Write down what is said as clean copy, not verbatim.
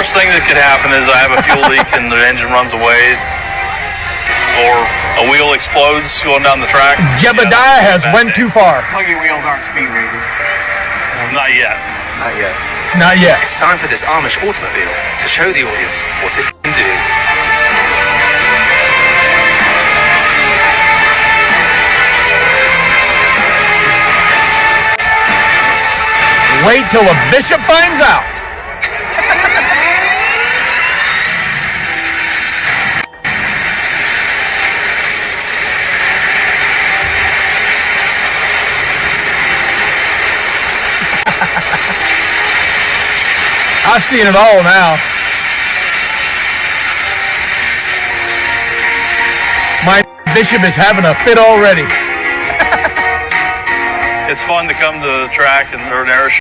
worst thing that could happen is I have a fuel leak and the engine runs away, or a wheel explodes going down the track. Jebediah has went too far. Buggy wheels aren't speed rated. Not yet. Not yet. Not yet. It's time for this Amish automobile to show the audience what it can do. Wait till the bishop finds out. I've seen it all now. My bishop is having a fit already. It's fun to come to the track and or an air show.